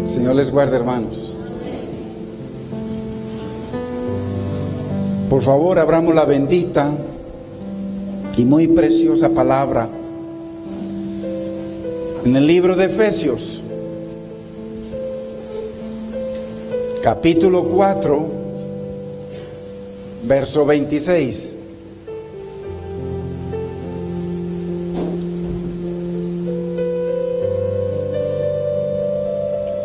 Señor les guarde, hermanos. Por favor, abramos la bendita y muy preciosa palabra en el libro de Efesios, capítulo 4, verso 26.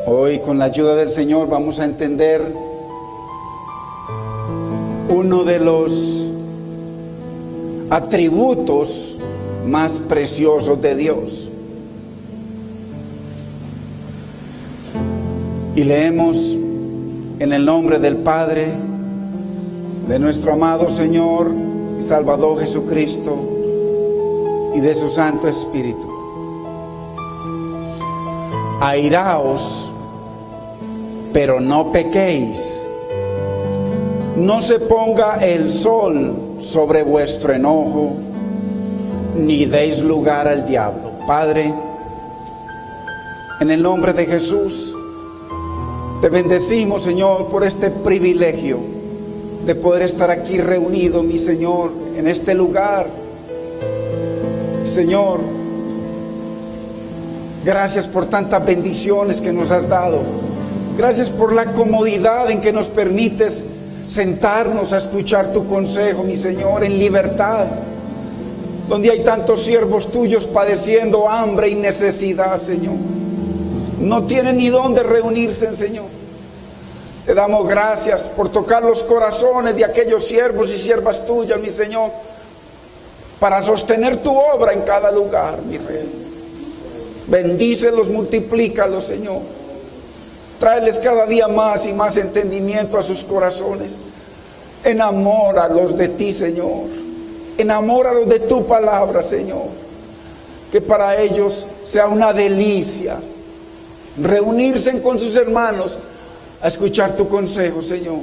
Hoy, con la ayuda del Señor, vamos a entender uno de los atributos más preciosos de Dios. Y leemos en el nombre del Padre, de nuestro amado Señor y Salvador Jesucristo y de su Santo Espíritu. Airaos, pero no pequéis. No se ponga el sol sobre vuestro enojo, ni deis lugar al diablo. Padre, en el nombre de Jesús, te bendecimos, Señor, por este privilegio de poder estar aquí reunido, mi Señor, en este lugar. Señor, gracias por tantas bendiciones que nos has dado. Gracias por la comodidad en que nos permites sentarnos a escuchar tu consejo, mi Señor, en libertad, donde hay tantos siervos tuyos padeciendo hambre y necesidad, Señor. No tienen ni dónde reunirse, Señor. Te damos gracias por tocar los corazones de aquellos siervos y siervas tuyas, mi Señor, para sostener tu obra en cada lugar, mi Rey. Bendícelos, multiplícalos, Señor. Tráeles cada día más y más entendimiento a sus corazones. Enamóralos de ti, Señor. Enamóralos de tu palabra, Señor. Que para ellos sea una delicia reunirse con sus hermanos a escuchar tu consejo, Señor.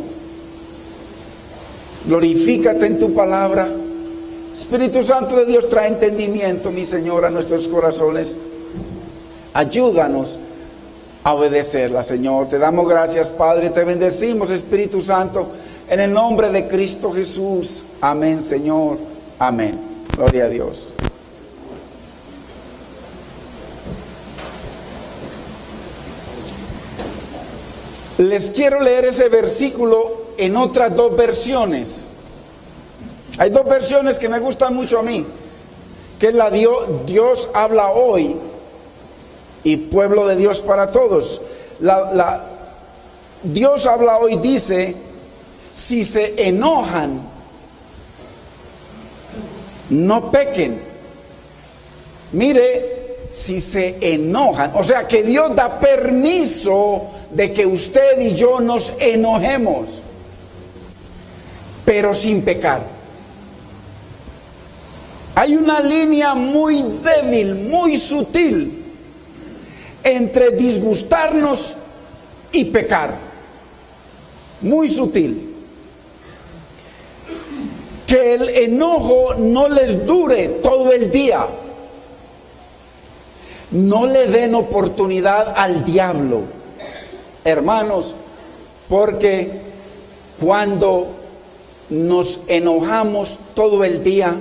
Glorifícate en tu palabra. Espíritu Santo de Dios, trae entendimiento, mi Señor, a nuestros corazones. Ayúdanos a obedecerla, Señor. Te damos gracias, Padre. Te bendecimos, Espíritu Santo, en el nombre de Cristo Jesús. Amén, Señor. Amén. Gloria a Dios. Les quiero leer ese versículo en otras dos versiones. Hay dos versiones que me gustan mucho a mí, que es la Dios habla hoy y pueblo de Dios para todos. Dios habla hoy dice: si se enojan, no pequen. Mire, si se enojan, o sea que Dios da permiso de que usted y yo nos enojemos, pero sin pecar. Hay una línea muy débil, muy sutil entre disgustarnos y pecar. Muy sutil. Que el enojo no les dure todo el día. No le den oportunidad al diablo, hermanos, porque cuando nos enojamos todo el día,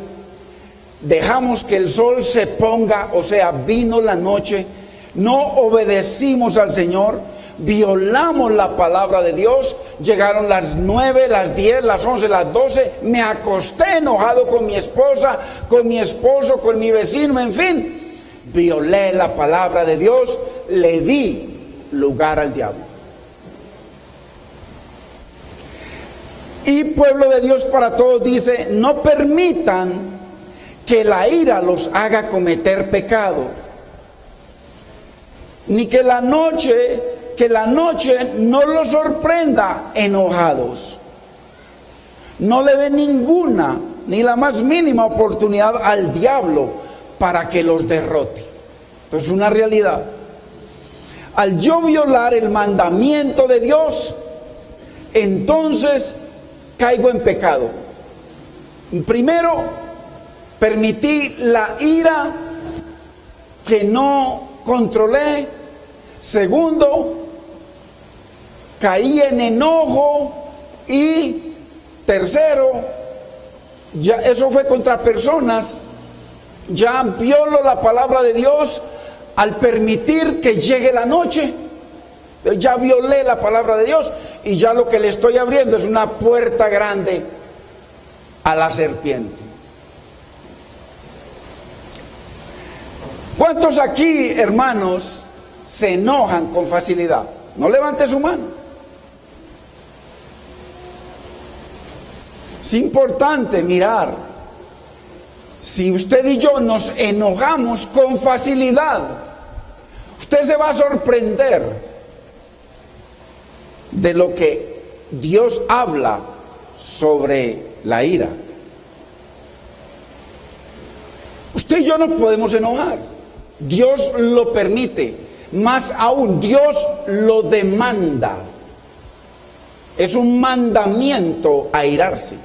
dejamos que el sol se ponga, o sea, vino la noche, no obedecimos al Señor, violamos la palabra de Dios, llegaron las 9, las 10, las 11, las 12, me acosté enojado con mi esposa, con mi esposo, con mi vecino, en fin, violé la palabra de Dios, le di lugar al diablo. Y pueblo de Dios para todos dice: no permitan que la ira los haga cometer pecados, ni que la noche no los sorprenda enojados. No le den ninguna, ni la más mínima oportunidad al diablo para que los derrote. Esto es una realidad. Al yo violar el mandamiento de Dios, entonces caigo en pecado. Primero, permití la ira que no controlé. Segundo, caí en enojo y tercero, ya eso fue contra personas, ya violo la palabra de Dios al permitir que llegue la noche. Ya violé la palabra de Dios y ya lo que le estoy abriendo es una puerta grande a la serpiente. ¿Cuántos aquí, hermanos, se enojan con facilidad? No levante su mano. Es importante mirar si usted y yo nos enojamos con facilidad. Usted se va a sorprender de lo que Dios habla sobre la ira. Usted y yo nos podemos enojar. Dios lo permite. Más aún, Dios lo demanda. Es un mandamiento airarse.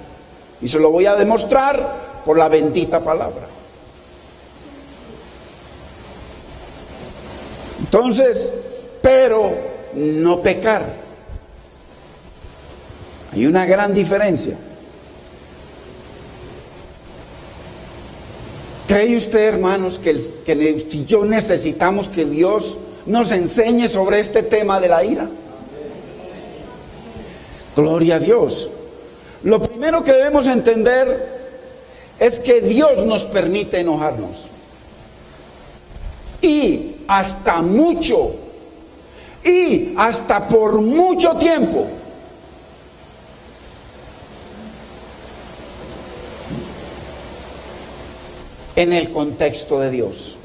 Y se lo voy a demostrar por la bendita palabra. Entonces, pero no pecar. Hay una gran diferencia. ¿Cree usted, hermanos, que yo necesitamos que Dios nos enseñe sobre este tema de la ira? Gloria a Dios. Lo primero que debemos entender es que Dios nos permite enojarnos. Y hasta mucho. Y hasta por mucho tiempo. En el contexto de Dios.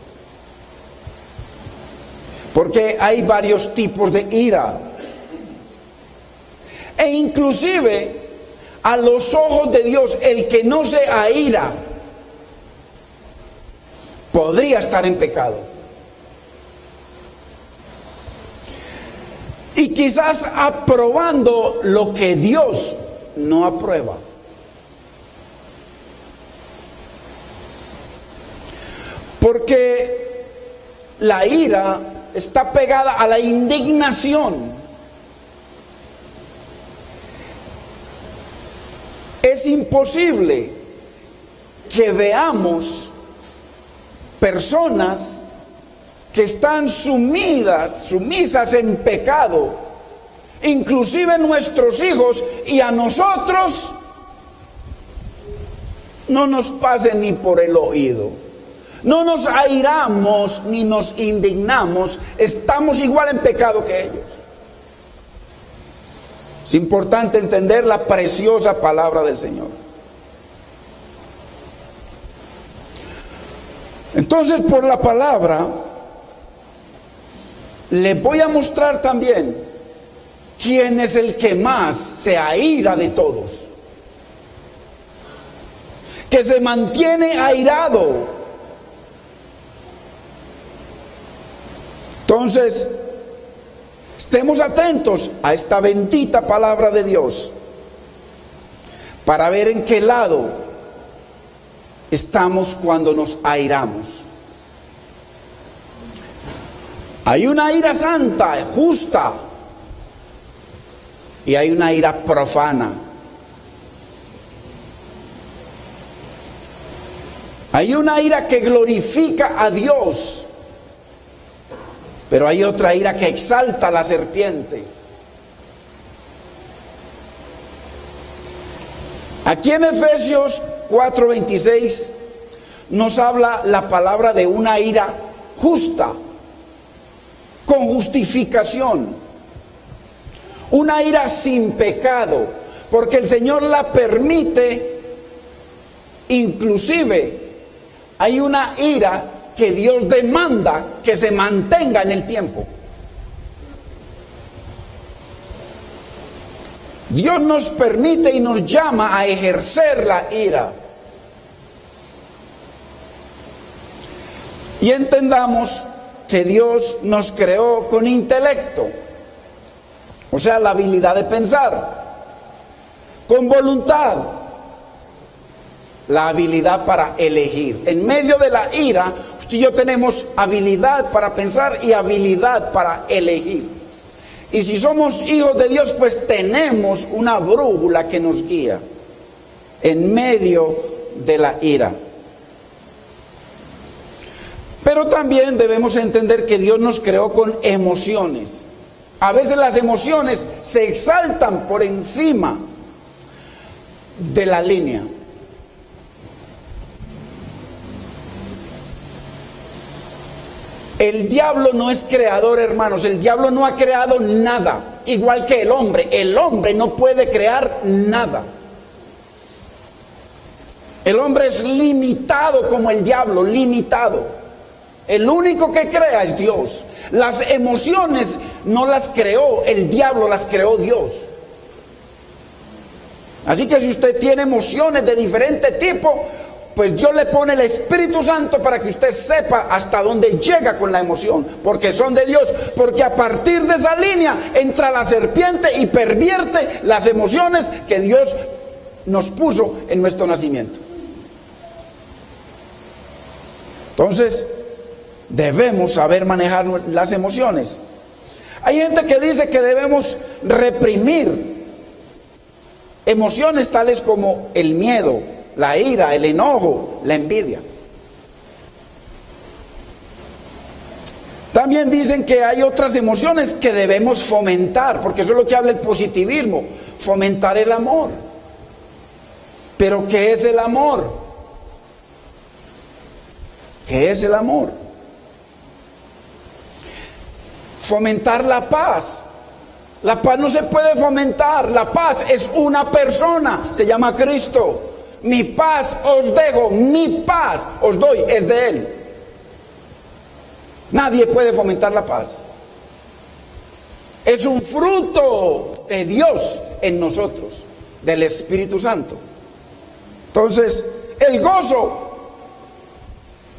Porque hay varios tipos de ira. E inclusive a los ojos de Dios, el que no se aira podría estar en pecado. Y quizás aprobando lo que Dios no aprueba. Porque la ira está pegada a la indignación. Es imposible que veamos personas que están sumisas en pecado, inclusive nuestros hijos, y a nosotros no nos pase ni por el oído. No nos airamos ni nos indignamos, estamos igual en pecado que ellos. Es importante entender la preciosa palabra del Señor. Entonces, por la palabra, les voy a mostrar también quién es el que más se aira de todos, que se mantiene airado. Entonces, estemos atentos a esta bendita palabra de Dios para ver en qué lado estamos cuando nos airamos. Hay una ira santa, justa, y hay una ira profana. Hay una ira que glorifica a Dios, pero hay otra ira que exalta a la serpiente. Aquí en Efesios 4:26 nos habla la palabra de una ira justa, con justificación. Una ira sin pecado, porque el Señor la permite. Inclusive hay una ira que Dios demanda que se mantenga en el tiempo. Dios nos permite y nos llama a ejercer la ira. Y entendamos que Dios nos creó con intelecto, o sea, la habilidad de pensar, con voluntad, la habilidad para elegir. En medio de la ira, usted y yo tenemos habilidad para pensar y habilidad para elegir. Y si somos hijos de Dios, pues tenemos una brújula que nos guía en medio de la ira. Pero también debemos entender que Dios nos creó con emociones. A veces las emociones se exaltan por encima de la línea. El diablo no es creador, hermanos. El diablo no ha creado nada. Igual que el hombre. El hombre no puede crear nada. El hombre es limitado como el diablo, limitado. El único que crea es Dios. Las emociones no las creó el diablo, las creó Dios. Así que si usted tiene emociones de diferente tipo, pues Dios le pone el Espíritu Santo para que usted sepa hasta dónde llega con la emoción, porque son de Dios, porque a partir de esa línea entra la serpiente y pervierte las emociones que Dios nos puso en nuestro nacimiento. Entonces, debemos saber manejar las emociones. Hay gente que dice que debemos reprimir emociones tales como el miedo, la ira, el enojo, la envidia. También dicen que hay otras emociones que debemos fomentar, porque eso es lo que habla el positivismo, fomentar el amor. Pero ¿qué es el amor? ¿Qué es el amor? Fomentar la paz. La paz no se puede fomentar. La paz es una persona, se llama Cristo. Mi paz os dejo, mi paz os doy, es de Él. Nadie puede fomentar la paz. Es un fruto de Dios en nosotros, del Espíritu Santo. Entonces, el gozo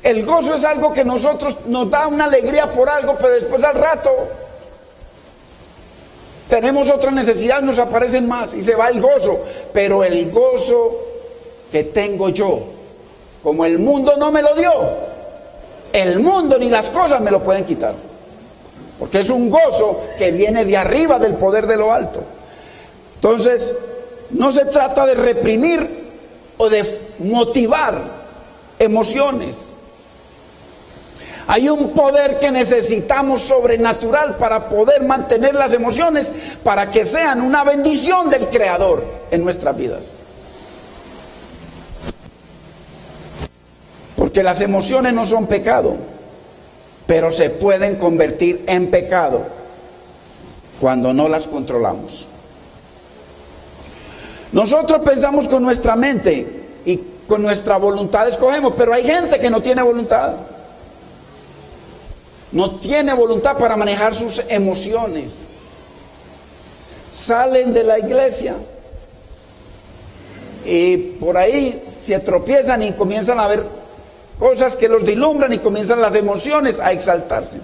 es algo que nosotros nos da una alegría por algo, pero después al rato tenemos otra necesidad, nos aparecen más y se va el gozo. Pero el gozo que tengo yo, como el mundo no me lo dio, el mundo ni las cosas me lo pueden quitar, porque es un gozo que viene de arriba, del poder de lo alto. Entonces, no se trata de reprimir o de motivar emociones. Hay un poder que necesitamos sobrenatural para poder mantener las emociones, para que sean una bendición del Creador en nuestras vidas. Porque las emociones no son pecado, pero se pueden convertir en pecado cuando no las controlamos. Nosotros pensamos con nuestra mente y con nuestra voluntad escogemos, pero hay gente que no tiene voluntad. No tiene voluntad para manejar sus emociones. Salen de la iglesia y por ahí se tropiezan y comienzan a ver cosas que los deslumbran y comienzan las emociones a exaltarse.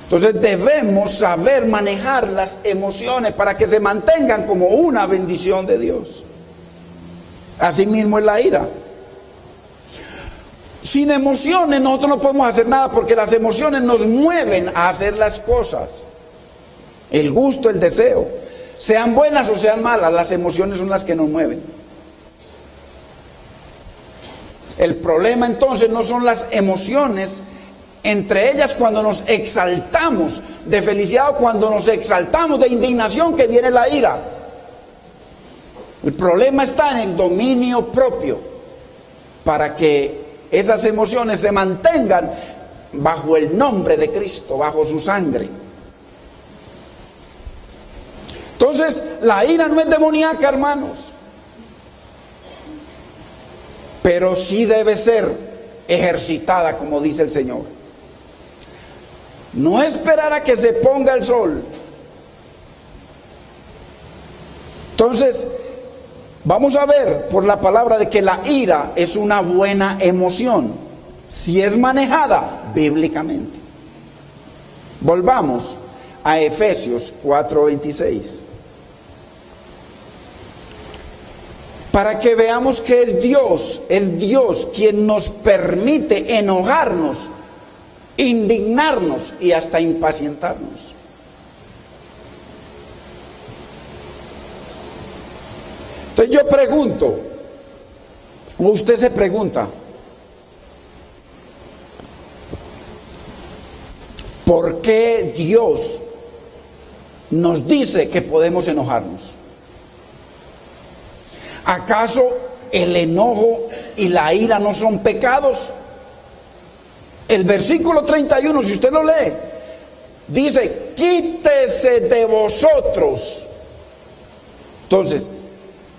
Entonces debemos saber manejar las emociones para que se mantengan como una bendición de Dios. Asimismo es la ira. Sin emociones nosotros no podemos hacer nada, porque las emociones nos mueven a hacer las cosas. El gusto, el deseo, sean buenas o sean malas, las emociones son las que nos mueven. El problema entonces no son las emociones, entre ellas cuando nos exaltamos de felicidad o cuando nos exaltamos de indignación, que viene la ira. El problema está en el dominio propio, para que esas emociones se mantengan bajo el nombre de Cristo, bajo su sangre. Entonces, la ira no es demoníaca, hermanos, pero sí debe ser ejercitada, como dice el Señor. No esperar a que se ponga el sol. Entonces, vamos a ver por la palabra de que la ira es una buena emoción, si es manejada bíblicamente. Volvamos a Efesios 4:26. Para que veamos que es Dios quien nos permite enojarnos indignarnos y hasta impacientarnos. Entonces yo pregunto, o usted se pregunta, ¿por qué Dios nos dice que podemos enojarnos? ¿Acaso el enojo y la ira no son pecados? El versículo 31, si usted lo lee, dice, quítese de vosotros. Entonces,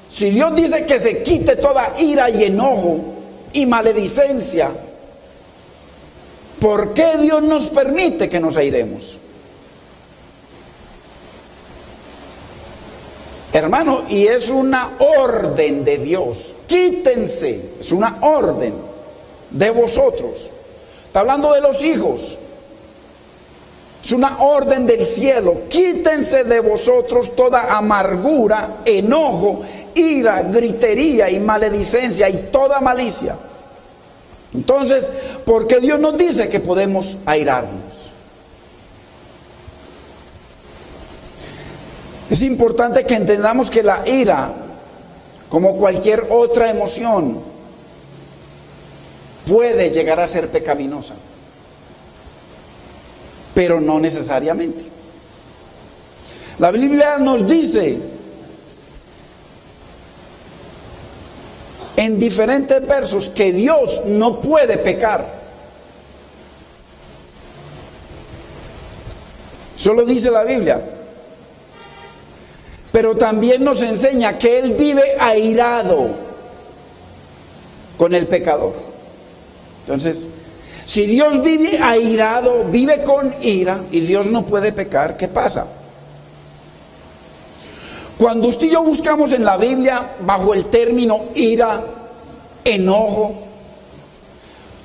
si Dios dice que se quite toda ira y enojo y maledicencia, ¿por qué Dios nos permite que nos airemos? Hermano, y es una orden de Dios. Quítense, es una orden de vosotros. Está hablando de los hijos. Es una orden del cielo. Quítense de vosotros toda amargura, enojo, ira, gritería y maledicencia y toda malicia. Entonces, ¿por qué Dios nos dice que podemos airarnos? Es importante que entendamos que la ira, como cualquier otra emoción, puede llegar a ser pecaminosa, pero no necesariamente. La Biblia nos dice en diferentes versos que Dios no puede pecar. Solo dice la Biblia. Pero también nos enseña que Él vive airado con el pecador. Entonces, si Dios vive airado, vive con ira, y Dios no puede pecar, ¿qué pasa? Cuando usted y yo buscamos en la Biblia bajo el término ira, enojo,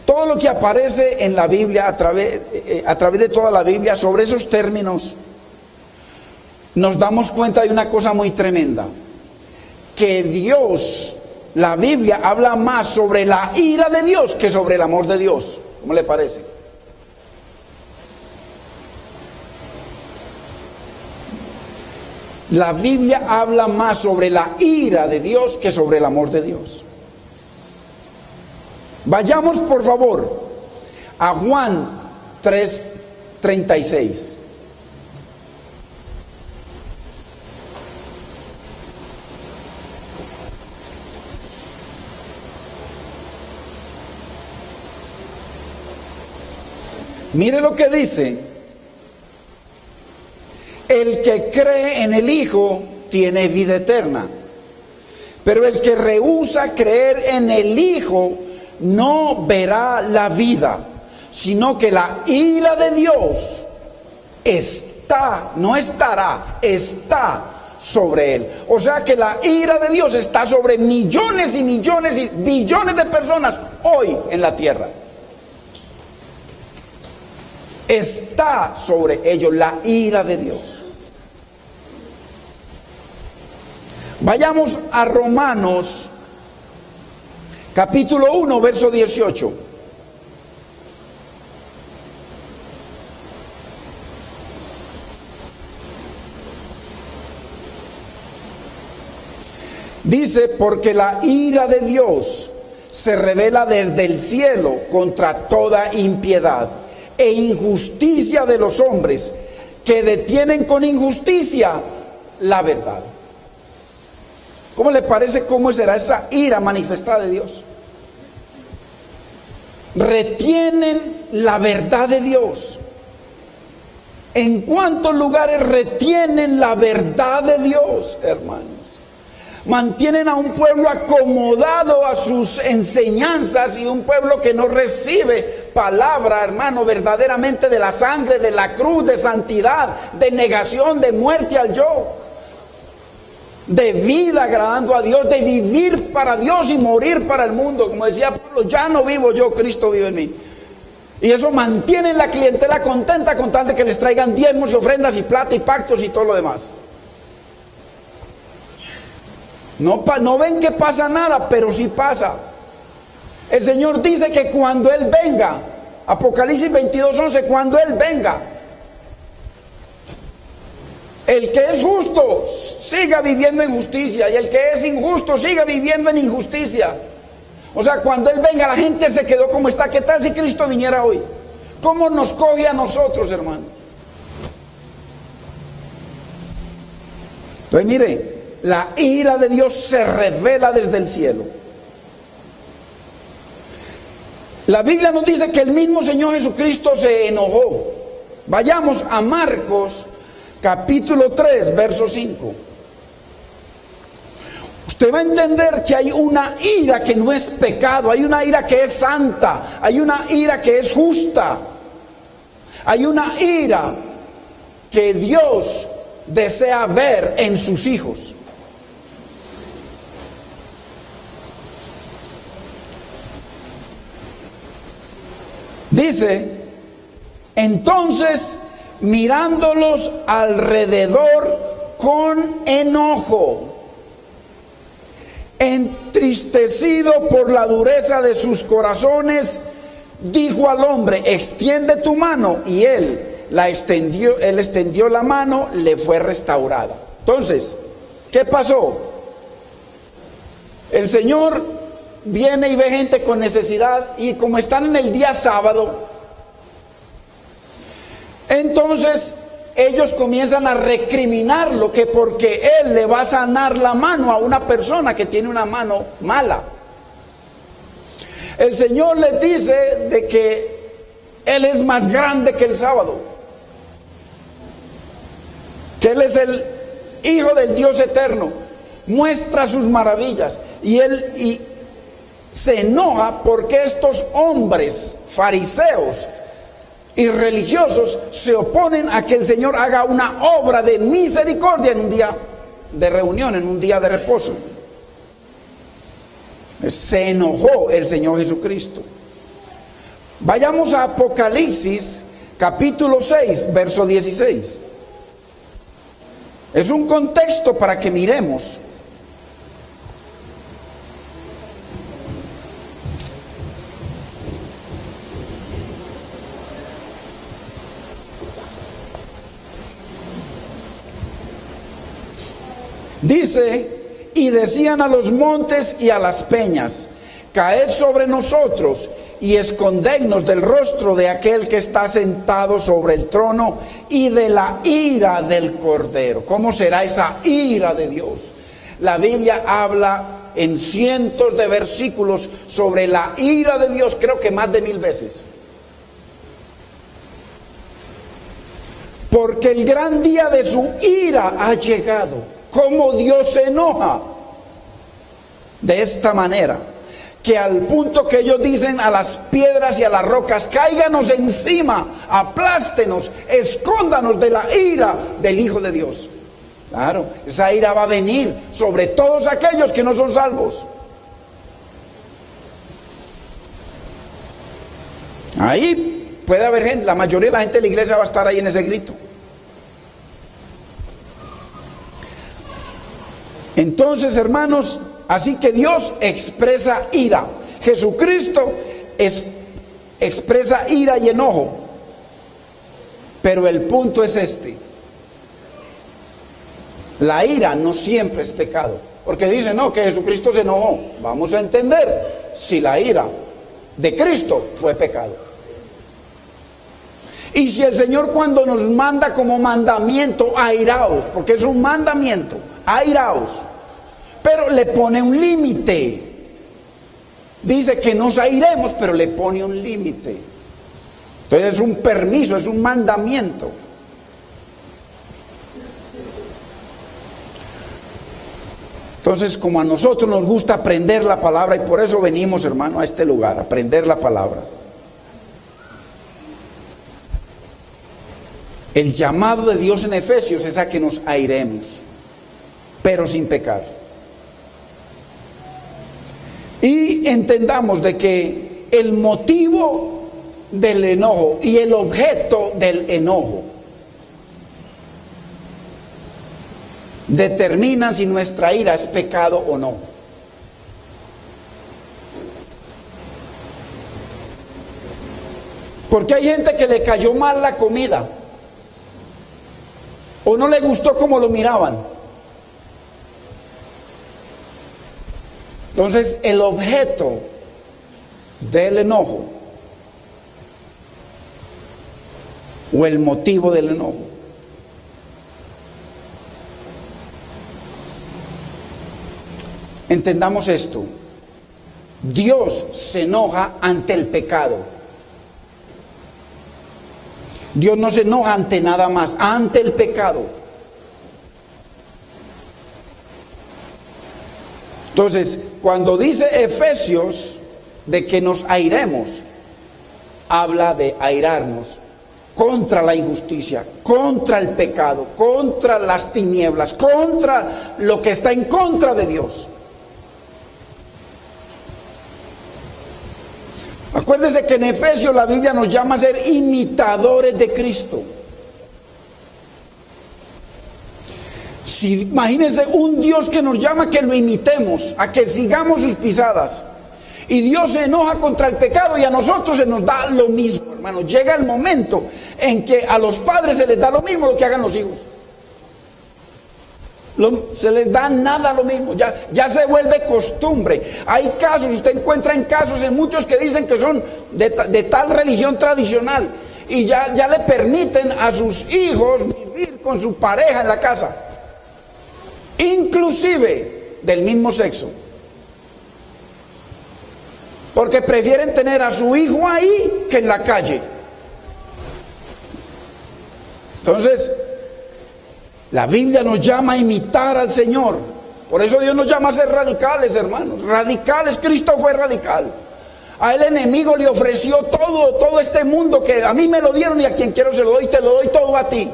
todo lo que aparece en la Biblia a través de toda la Biblia sobre esos términos, nos damos cuenta de una cosa muy tremenda, que Dios, la Biblia habla más sobre la ira de Dios que sobre el amor de Dios. ¿Cómo le parece? La Biblia habla más sobre la ira de Dios que sobre el amor de Dios. Vayamos por favor a Juan 3:36. Mire lo que dice: el que cree en el Hijo tiene vida eterna, pero el que rehúsa creer en el Hijo no verá la vida, sino que la ira de Dios está sobre él. O sea que la ira de Dios está sobre millones y millones y billones de personas hoy en la tierra. Está sobre ellos la ira de Dios. Vayamos a Romanos capítulo 1, verso 18. Dice: porque la ira de Dios se revela desde el cielo contra toda impiedad e injusticia de los hombres, que detienen con injusticia la verdad. ¿Cómo le parece cómo será esa ira manifestada de Dios? Retienen la verdad de Dios. ¿En cuántos lugares retienen la verdad de Dios, hermanos? Mantienen a un pueblo acomodado a sus enseñanzas, y un pueblo que no recibe palabra, hermano, verdaderamente de la sangre, de la cruz, de santidad, de negación, de muerte al yo, de vida agradando a Dios, de vivir para Dios y morir para el mundo. Como decía Pablo: ya no vivo yo, Cristo vive en mí. Y eso mantiene la clientela contenta con tal de que les traigan diezmos y ofrendas y plata y pactos y todo lo demás. No ven que pasa nada, pero sí pasa. El Señor dice que cuando Él venga, Apocalipsis 22:11, cuando Él venga. El que es justo siga viviendo en justicia, y el que es injusto siga viviendo en injusticia. O sea, cuando Él venga, la gente se quedó como está. ¿Qué tal si Cristo viniera hoy? ¿Cómo nos coge a nosotros, hermano? Entonces, mire, la ira de Dios se revela desde el cielo. La Biblia nos dice que el mismo Señor Jesucristo se enojó. Vayamos a Marcos capítulo 3, verso 5. Usted va a entender que hay una ira que no es pecado, hay una ira que es santa, hay una ira que es justa, hay una ira que Dios desea ver en sus hijos. Dice, entonces, mirándolos alrededor con enojo, entristecido por la dureza de sus corazones, dijo al hombre, extiende tu mano, y él extendió la mano, le fue restaurada. Entonces, ¿qué pasó? El Señor viene y ve gente con necesidad, y como están en el día sábado, entonces ellos comienzan a recriminarlo, que porque Él le va a sanar la mano a una persona que tiene una mano mala. El Señor les dice de que Él es más grande que el sábado, que Él es el Hijo del Dios eterno, muestra sus maravillas, y Él se enoja porque estos hombres fariseos y religiosos se oponen a que el Señor haga una obra de misericordia en un día de reunión, en un día de reposo. Se enojó el Señor Jesucristo. Vayamos a Apocalipsis capítulo 6, verso 16. Es un contexto para que miremos. Dice, y decían a los montes y a las peñas, caed sobre nosotros y escondednos del rostro de aquel que está sentado sobre el trono y de la ira del Cordero. ¿Cómo será esa ira de Dios? La Biblia habla en cientos de versículos sobre la ira de Dios, creo que más de 1000 veces. Porque el gran día de su ira ha llegado. Cómo Dios se enoja de esta manera, que al punto que ellos dicen a las piedras y a las rocas, cáiganos encima, aplástenos, escóndanos de la ira del Hijo de Dios. Claro, esa ira va a venir sobre todos aquellos que no son salvos. Ahí puede haber gente, la mayoría de la gente de la iglesia va a estar ahí en ese grito. Entonces, hermanos, así que Dios expresa ira. Jesucristo expresa ira y enojo. Pero el punto es este. La ira no siempre es pecado. Porque dicen, no, que Jesucristo se enojó. Vamos a entender si la ira de Cristo fue pecado. Y si el Señor cuando nos manda como mandamiento, airaos, porque es un mandamiento, airaos, pero le pone un límite. Dice que nos airemos, pero le pone un límite. Entonces es un permiso, es un mandamiento. Entonces, como a nosotros nos gusta aprender la palabra, y por eso venimos, hermano, a este lugar, a aprender la palabra. El llamado de Dios en Efesios es a que nos airemos, pero sin pecar. Y entendamos de que el motivo del enojo y el objeto del enojo determinan si nuestra ira es pecado o no. Porque hay gente que le cayó mal la comida, o no le gustó como lo miraban. Entonces, el objeto del enojo, o el motivo del enojo, entendamos esto: Dios se enoja ante el pecado. Dios no se enoja ante nada más, ante el pecado. Entonces, cuando dice Efesios de que nos airemos, habla de airarnos contra la injusticia, contra el pecado, contra las tinieblas, contra lo que está en contra de Dios. Acuérdese que en Efesios la Biblia nos llama a ser imitadores de Cristo. Si, imagínense un Dios que nos llama a que lo imitemos, a que sigamos sus pisadas. Y Dios se enoja contra el pecado y a nosotros se nos da lo mismo, hermano. Llega el momento en que a los padres se les da lo mismo lo que hagan los hijos. Se les da nada lo mismo, ya se vuelve costumbre. Hay casos, usted encuentra en casos en muchos que dicen que son de tal religión tradicional y ya le permiten a sus hijos vivir con su pareja en la casa, inclusive del mismo sexo, porque prefieren tener a su hijo ahí que en la calle. Entonces, la Biblia nos llama a imitar al Señor. Por eso Dios nos llama a ser radicales, hermanos. Radicales. Cristo fue radical. A el enemigo le ofreció todo este mundo que a mí me lo dieron y a quien quiero se lo doy, te lo doy todo a ti.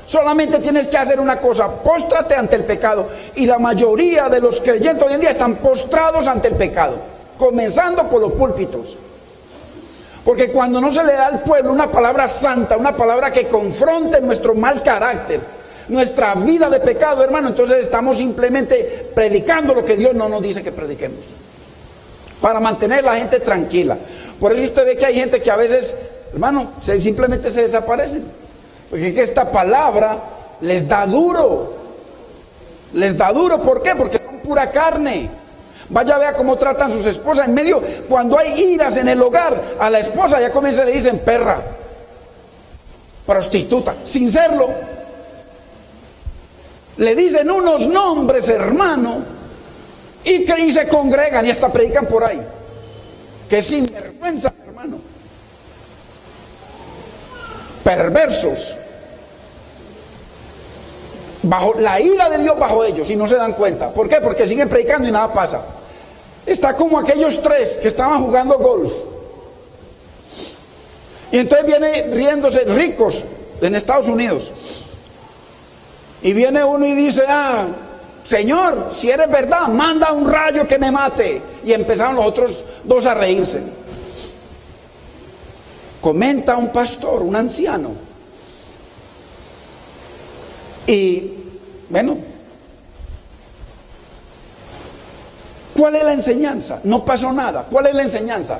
Solamente tienes que hacer una cosa: póstrate ante el pecado. Y la mayoría de los creyentes hoy en día están postrados ante el pecado, comenzando por los púlpitos. Porque cuando no se le da al pueblo una palabra santa, una palabra que confronte nuestro mal carácter, nuestra vida de pecado, hermano, entonces estamos simplemente predicando lo que Dios no nos dice que prediquemos, para mantener a la gente tranquila. Por eso usted ve que hay gente que a veces, hermano, simplemente se desaparecen, porque esta palabra les da duro. Les da duro, ¿por qué? Porque son pura carne. Vaya, vea cómo tratan sus esposas. En medio, cuando hay iras en el hogar, a la esposa ya comienza, le dicen perra, prostituta, sin serlo. Le dicen unos nombres, hermano, y se congregan y hasta predican por ahí. Que sinvergüenzas, hermano. Perversos. Bajo la ira de Dios bajo ellos y no se dan cuenta. ¿Por qué? Porque siguen predicando y nada pasa. Está como aquellos tres que estaban jugando golf. Y entonces viene riéndose, ricos en Estados Unidos. Y viene uno y dice: Señor, si eres verdad, manda un rayo que me mate. Y empezaron los otros dos a reírse. Comenta un pastor, un anciano. Y bueno, ¿cuál es la enseñanza? No pasó nada. ¿Cuál es la enseñanza?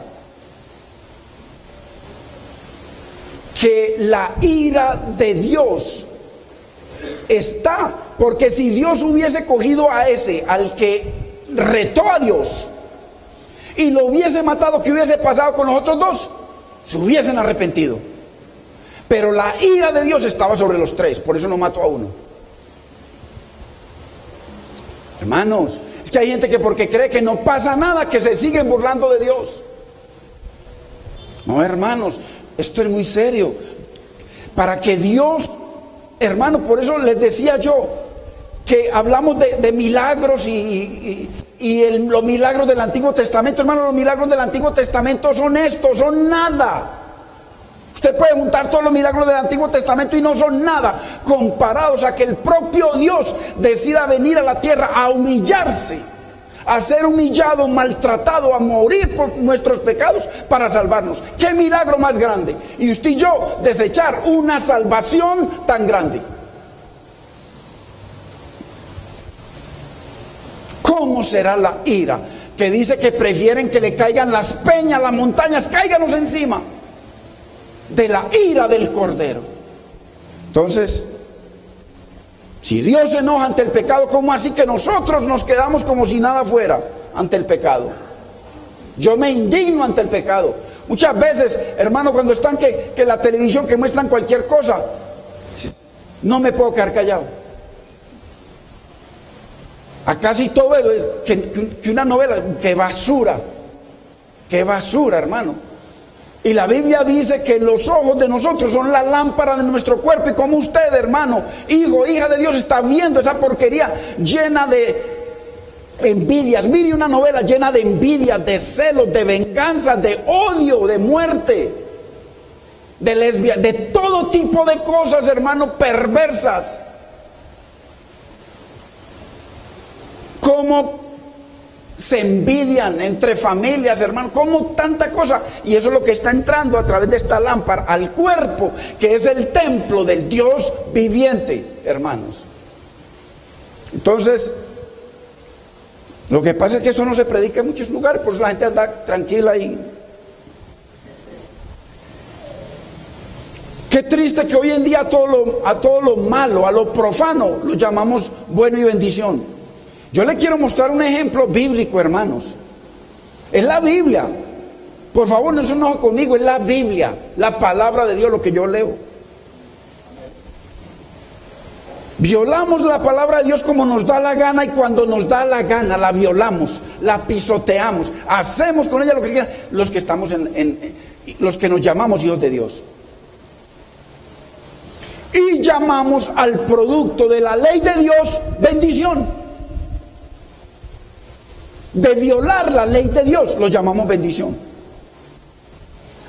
Que la ira de Dios está, porque si Dios hubiese cogido a ese, al que retó a Dios, y lo hubiese matado, ¿qué hubiese pasado con los otros dos? Se hubiesen arrepentido. Pero la ira de Dios estaba sobre los tres, por eso no mató a uno. Hermanos, es que hay gente que porque cree que no pasa nada, que se siguen burlando de Dios. No, hermanos, esto es muy serio. Para que Dios, hermano, por eso les decía yo que hablamos de milagros y los milagros del Antiguo Testamento. Hermano, los milagros del Antiguo Testamento son estos, son nada. Usted puede juntar todos los milagros del Antiguo Testamento y no son nada comparados a que el propio Dios decida venir a la tierra a humillarse, a ser humillado, maltratado, a morir por nuestros pecados para salvarnos. ¿Qué milagro más grande? Y usted y yo desechar una salvación tan grande. ¿Cómo será la ira? Que dice que prefieren que le caigan las peñas, las montañas, cáiganos encima. de la ira del Cordero. Entonces, si Dios se enoja ante el pecado, ¿cómo así que nosotros nos quedamos como si nada fuera ante el pecado? Yo me indigno ante el pecado. Muchas veces, hermano, cuando están que la televisión, que muestran cualquier cosa, no me puedo quedar callado. Acá sí todo es que una novela, que basura, hermano. Y la Biblia dice que los ojos de nosotros son la lámpara de nuestro cuerpo. Y como usted, hermano, hijo, hija de Dios, está viendo esa porquería llena de envidias. Mire una novela llena de envidias, de celos, de venganza, de odio, de muerte, de lesbia, de todo tipo de cosas, hermano, perversas. Cómo se envidian entre familias, hermano, como tanta cosa. Y eso es lo que está entrando a través de esta lámpara al cuerpo, que es el templo del Dios viviente, hermanos. Entonces, lo que pasa es que esto no se predica en muchos lugares, por eso la gente anda tranquila ahí. Qué triste que hoy en día a todo lo malo, a lo profano, lo llamamos bueno y bendición. Yo le quiero mostrar un ejemplo bíblico, hermanos. Es la Biblia. Por favor, no se enoje conmigo, es la Biblia, la palabra de Dios, lo que yo leo. Violamos la palabra de Dios como nos da la gana, y cuando nos da la gana la violamos, la pisoteamos, hacemos con ella lo que quieran, los que estamos los que nos llamamos hijos de Dios. Y llamamos al producto de la ley de Dios bendición. De violar la ley de Dios lo llamamos bendición.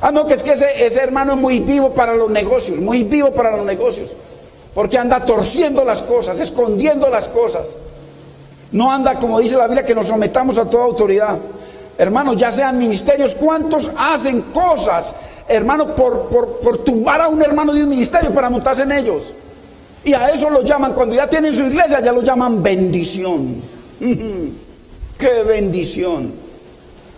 Ah, no, que es que ese hermano es muy vivo para los negocios, muy vivo para los negocios, porque anda torciendo las cosas, escondiendo las cosas. No anda, como dice la Biblia, que nos sometamos a toda autoridad. Hermanos, ya sean ministerios, ¿cuántos hacen cosas, hermano, por tumbar a un hermano de un ministerio para montarse en ellos? Y a eso lo llaman, cuando ya tienen su iglesia, ya lo llaman bendición. ¡Qué bendición!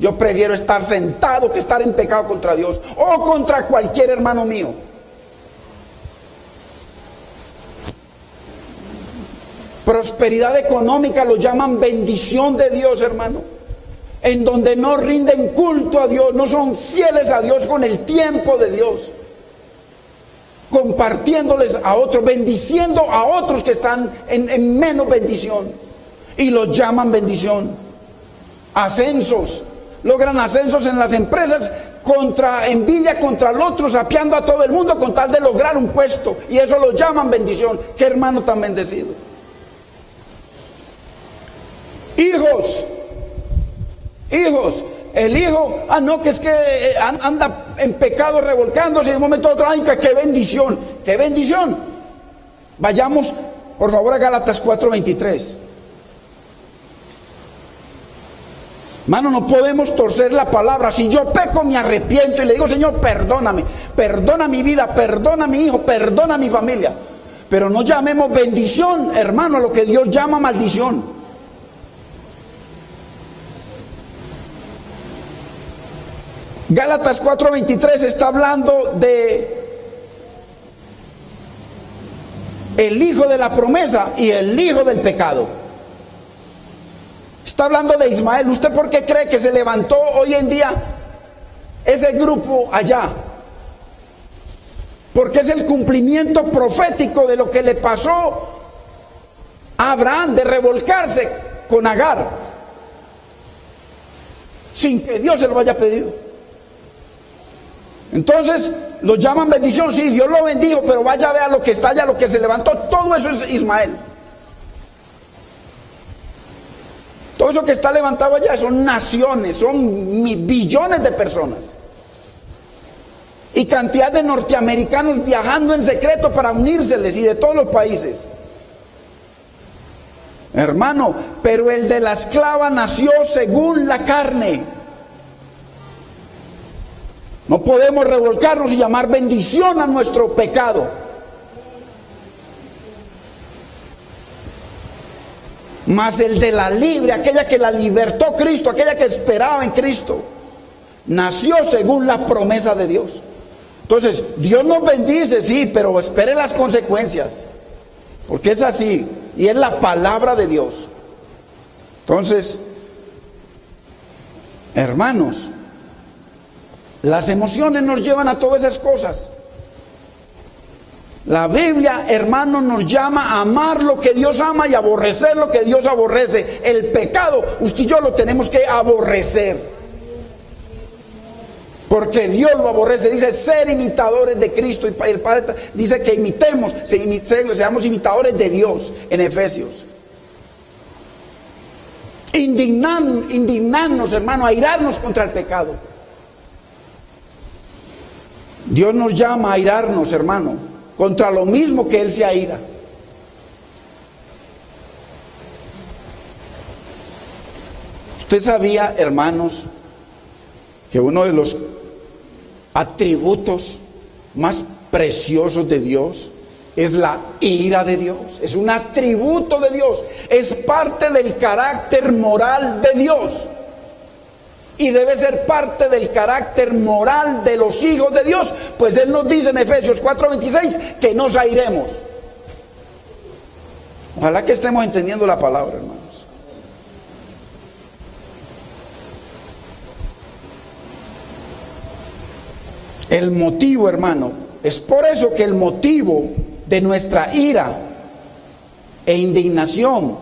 Yo prefiero estar sentado que estar en pecado contra Dios o contra cualquier hermano mío. Prosperidad económica lo llaman bendición de Dios, hermano. En donde no rinden culto a Dios, no son fieles a Dios con el tiempo de Dios. Compartiéndoles a otros, bendiciendo a otros que están en menos bendición. Y los llaman bendición. Ascensos, logran ascensos en las empresas contra envidia contra el otro, sapeando a todo el mundo con tal de lograr un puesto, y eso lo llaman bendición. Qué hermano tan bendecido. Hijos, el hijo, no, que es que anda en pecado revolcándose, y de un momento a otro, ay, que qué bendición, qué bendición. Vayamos por favor a Gálatas 4:23. Mano, no podemos torcer la palabra. Si yo peco, me arrepiento y le digo, Señor, perdóname, perdona mi vida, perdona a mi hijo, perdona a mi familia. Pero no llamemos bendición, hermano, a lo que Dios llama maldición. Gálatas 4:23 está hablando de el hijo de la promesa y el hijo del pecado. Está hablando de Ismael. ¿Usted por qué cree que se levantó hoy en día ese grupo allá? Porque es el cumplimiento profético de lo que le pasó a Abraham, de revolcarse con Agar sin que Dios se lo haya pedido. Entonces lo llaman bendición. Sí, Dios lo bendijo, pero vaya a ver lo que está allá, lo que se levantó. Todo eso es Ismael. Todo eso que está levantado allá son naciones, son billones de personas. Y cantidad de norteamericanos viajando en secreto para unírseles, y de todos los países. Hermano, pero el de la esclava nació según la carne. No podemos revolcarnos y llamar bendición a nuestro pecado. Mas el de la libre, aquella que la libertó Cristo, aquella que esperaba en Cristo, nació según la promesa de Dios. Entonces, Dios nos bendice, sí, pero espere las consecuencias, porque es así, y es la palabra de Dios. Entonces, hermanos, las emociones nos llevan a todas esas cosas. La Biblia, hermanos, nos llama a amar lo que Dios ama y aborrecer lo que Dios aborrece. El pecado, usted y yo lo tenemos que aborrecer, porque Dios lo aborrece. Dice ser imitadores de Cristo, y el Padre dice que imitemos, seamos imitadores de Dios en Efesios. Indignarnos, hermano, airarnos contra el pecado. Dios nos llama a airarnos, hermano, contra lo mismo que Él se aira. Usted sabía, hermanos, que uno de los atributos más preciosos de Dios es la ira de Dios. Es un atributo de Dios, es parte del carácter moral de Dios, y debe ser parte del carácter moral de los hijos de Dios, pues Él nos dice en Efesios 4:26 que nos airemos. Ojalá que estemos entendiendo la palabra, hermanos. El motivo, hermano, es por eso que el motivo de nuestra ira e indignación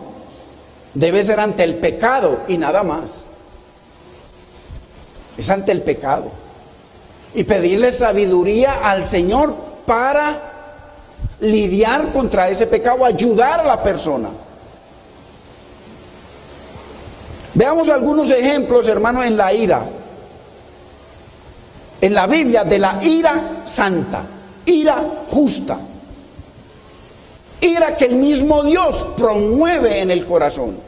debe ser ante el pecado y nada más. Es ante el pecado. Y pedirle sabiduría al Señor para lidiar contra ese pecado, ayudar a la persona. Veamos algunos ejemplos, hermano, en la ira. En la Biblia, de la ira santa, ira justa, ira que el mismo Dios promueve en el corazón.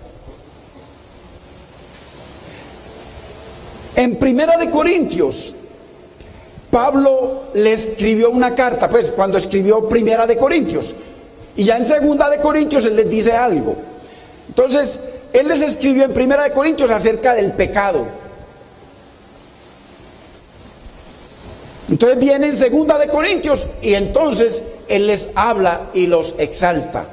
En Primera de Corintios, Pablo le escribió una carta, pues cuando escribió Primera de Corintios, y ya en Segunda de Corintios él les dice algo. Entonces, él les escribió en Primera de Corintios acerca del pecado. Entonces viene en Segunda de Corintios y entonces él les habla y los exalta.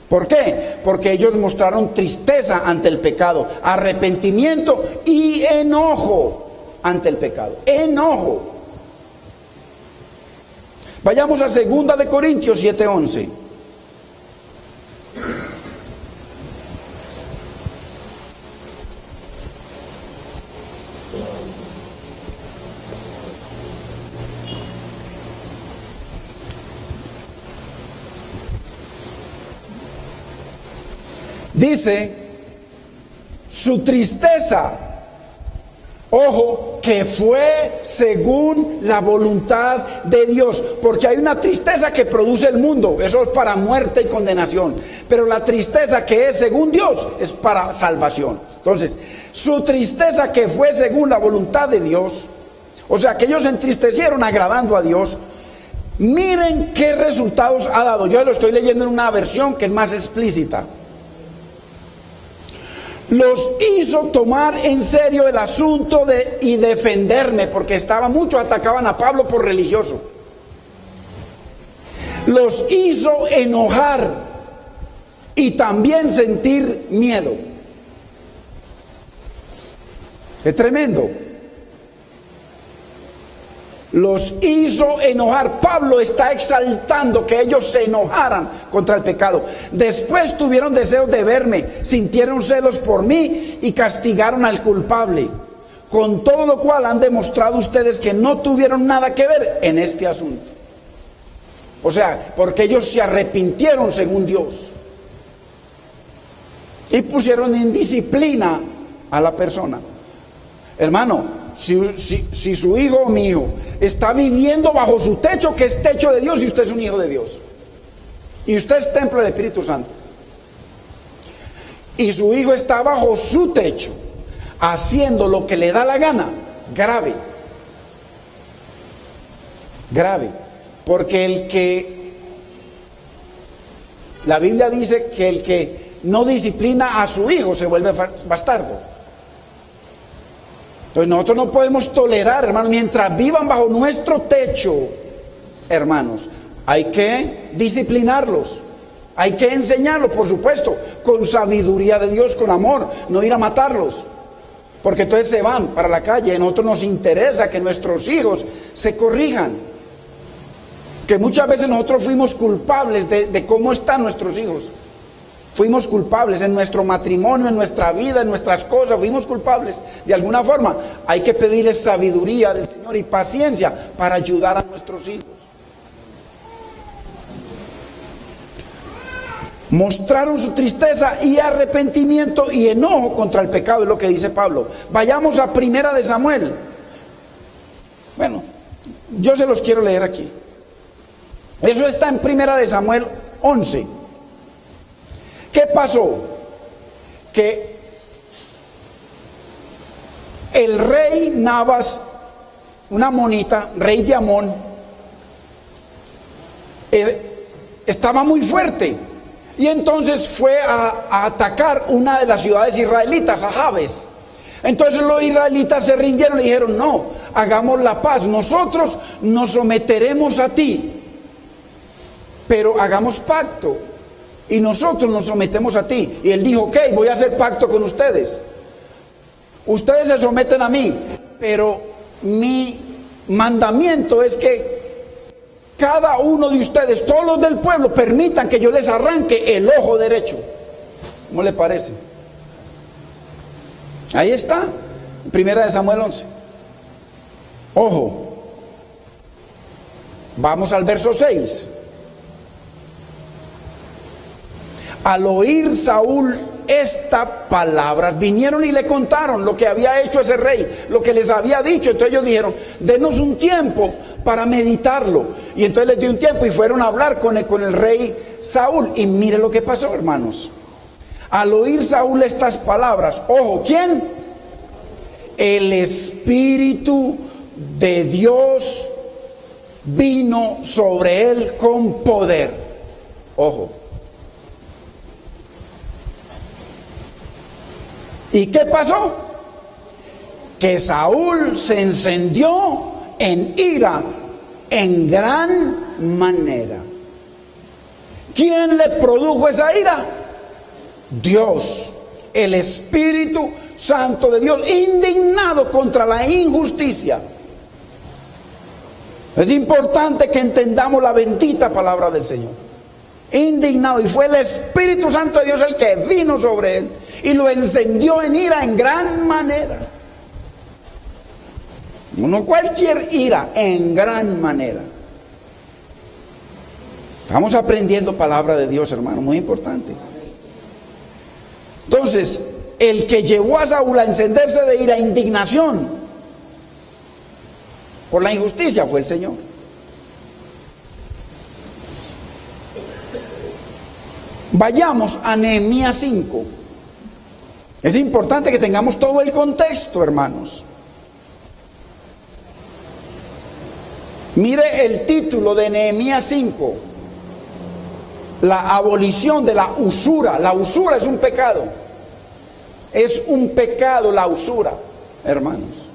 ¿Por qué? Porque ellos mostraron tristeza ante el pecado, arrepentimiento y enojo ante el pecado. Enojo. Vayamos a Segunda de Corintios 7:11. Dice, su tristeza, ojo, que fue según la voluntad de Dios, porque hay una tristeza que produce el mundo, eso es para muerte y condenación, pero la tristeza que es según Dios es para salvación. Entonces, su tristeza que fue según la voluntad de Dios, o sea, que ellos se entristecieron agradando a Dios. Miren qué resultados ha dado. Yo lo estoy leyendo en una versión que es más explícita. Los hizo tomar en serio el asunto y defenderme, porque atacaban a Pablo por religioso. Los hizo enojar y también sentir miedo. Es tremendo. Los hizo enojar. Pablo está exaltando que ellos se enojaran contra el pecado. Después tuvieron deseos de verme, sintieron celos por mí y castigaron al culpable. Con todo lo cual han demostrado ustedes que no tuvieron nada que ver en este asunto. O sea, porque ellos se arrepintieron según Dios y pusieron en disciplina a la persona. Hermano, si su hijo o mi hijo está viviendo bajo su techo, que es techo de Dios, y usted es un hijo de Dios, y usted es templo del Espíritu Santo, y su hijo está bajo su techo, haciendo lo que le da la gana, grave, porque la Biblia dice que el que no disciplina a su hijo se vuelve bastardo. Entonces nosotros no podemos tolerar, hermanos, mientras vivan bajo nuestro techo, hermanos, hay que disciplinarlos, hay que enseñarlos, por supuesto, con sabiduría de Dios, con amor, no ir a matarlos, porque entonces se van para la calle. A nosotros nos interesa que nuestros hijos se corrijan, que muchas veces nosotros fuimos culpables de cómo están nuestros hijos. Fuimos culpables en nuestro matrimonio, en nuestra vida, en nuestras cosas, fuimos culpables. De alguna forma hay que pedirles sabiduría del Señor y paciencia para ayudar a nuestros hijos. Mostraron su tristeza y arrepentimiento y enojo contra el pecado, es lo que dice Pablo. Vayamos a Primera de Samuel. Bueno, yo se los quiero leer aquí. Eso está en Primera de Samuel 11. ¿Qué pasó? Que el rey Nabas, una amonita, rey de Amón, estaba muy fuerte. Y entonces fue a atacar una de las ciudades israelitas, a Jabes. Entonces los israelitas se rindieron y dijeron: no, hagamos la paz, nosotros nos someteremos a ti, pero hagamos pacto y nosotros nos sometemos a ti. Y él dijo: ok, voy a hacer pacto con ustedes, ustedes se someten a mí, pero mi mandamiento es que cada uno de ustedes, todos los del pueblo, permitan que yo les arranque el ojo derecho. ¿Cómo le parece? Ahí está, Primera de Samuel 11. Ojo, vamos al verso 6. Al oír Saúl estas palabras, vinieron y le contaron lo que había hecho ese rey, lo que les había dicho. Entonces ellos dijeron: denos un tiempo para meditarlo. Y entonces les dio un tiempo y fueron a hablar con el rey Saúl. Y mire lo que pasó, hermanos. Al oír Saúl estas palabras, ojo, ¿quién? El Espíritu de Dios vino sobre él con poder. Ojo. ¿Y qué pasó? Que Saúl se encendió en ira en gran manera. ¿Quién le produjo esa ira? Dios, el Espíritu Santo de Dios, indignado contra la injusticia. Es importante que entendamos la bendita palabra del Señor. Indignado, y fue el Espíritu Santo de Dios el que vino sobre él y lo encendió en ira en gran manera. No cualquier ira, en gran manera. Estamos aprendiendo palabra de Dios, hermano, muy importante. Entonces, el que llevó a Saúl a encenderse de ira, indignación por la injusticia, fue el Señor. Vayamos a Nehemías 5. Es importante que tengamos todo el contexto, hermanos. Mire el título de Nehemías 5. La abolición de la usura. La usura es un pecado. Es un pecado la usura, hermanos.